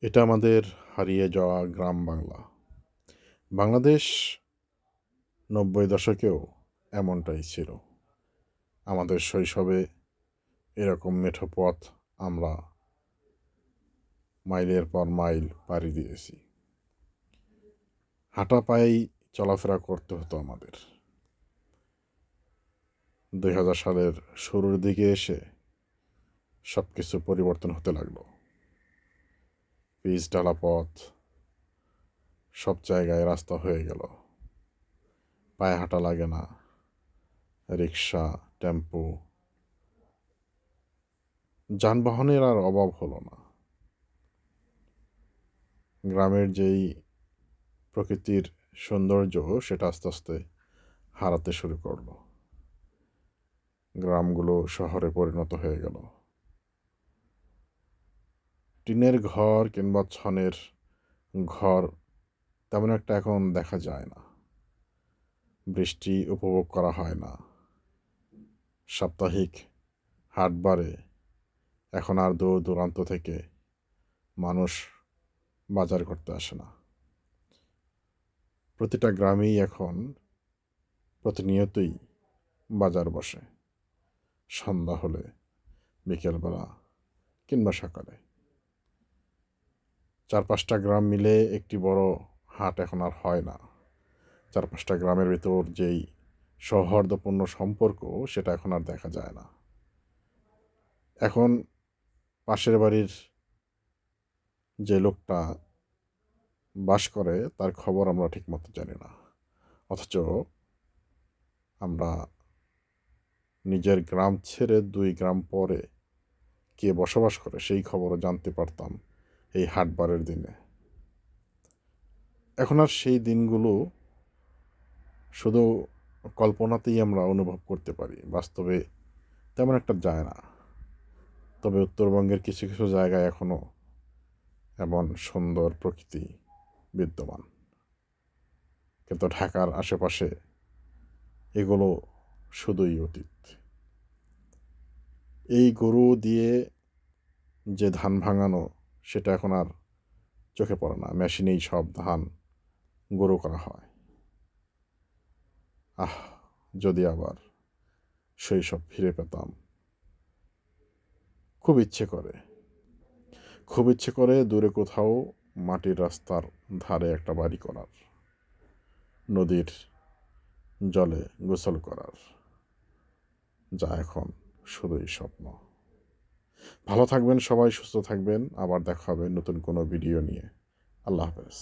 এটা আমাদের হারিয়ে যাওয়া গ্রাম বাংলা। বাংলাদেশ ৯০ দশকেও এমনটাই ছিল। আমাদের শৈশবে এরকম মেঠো পথ আমরা মাইলের পর মাইল পাড়ি দিয়েছি। হাঁটা পায়েই চলাফেরা করতে হতো আমাদের। ২০০০ সালের শুরুর দিকে এসে সবকিছু পরিবর্তন হতে লাগলো। পিচ ঢালা পথ, সব জায়গায় রাস্তা হয়ে গেল। পায়ে হাঁটা লাগে না। রিক্সা, টেম্পো, যানবাহনের আর অভাব হলো না। গ্রামের যেই প্রকৃতির সৌন্দর্য সেটা আস্তে আস্তে হারাতে শুরু করলো। গ্রামগুলো শহরে পরিণত হয়ে গেল। টিনের ঘর কিংবা ছনের ঘর তেমন একটা এখন দেখা যায় না। বৃষ্টি উপভোগ করা হয় না। সাপ্তাহিক হাটবারে এখন আর দূর দূরান্ত থেকে মানুষ বাজার করতে আসে না। প্রতিটা গ্রামেই এখন প্রতিনিয়তই বাজার বসে, সন্ধ্যা হলে, বিকেলবেলা কিংবা সকালে। ৪-৫টা গ্রাম মিলে একটি বড় হাট এখন আর হয় না। ৪-৫টা গ্রামের ভেতর যেই সৌহার্দ্যপূর্ণ সম্পর্ক সেটা এখন আর দেখা যায় না। এখন পাশের বাড়ির যে লোকটা বাস করে তার খবর আমরা ঠিকমতো জানি না। অথচ আমরা নিজের গ্রাম ছেড়ে ২ গ্রাম পরে কে বসবাস করে সেই খবরও জানতে পারতাম এই হাটবারের দিনে। এখন আর সেই দিনগুলো শুধু কল্পনাতেই আমরা অনুভব করতে পারি, বাস্তবে তেমন একটা যায় না। তবে উত্তরবঙ্গের কিছু কিছু জায়গায় এখনও এমন সুন্দর প্রকৃতি বিদ্যমান, কিন্তু ঢাকার আশেপাশে এগুলো শুধুই অতীত। এই গরু দিয়ে যে ধান ভাঙানো সেটা এখন আর চোখে পড়ে না। মেশিনেই সব ধান গুঁড়ো করা হয়। আহ, যদি আবার শৈশব ফিরে পেতাম। খুব ইচ্ছে করে, খুব ইচ্ছে করে দূরে কোথাও মাটির রাস্তার ধারে একটা বাড়ি করার, নদীর জলে গোসল করার, যা এখন শুধুই স্বপ্ন। ভালো থাকবেন সবাই, সুস্থ থাকবেন। আবার দেখা হবে নতুন কোনো ভিডিও নিয়ে। আল্লাহ হাফেজ।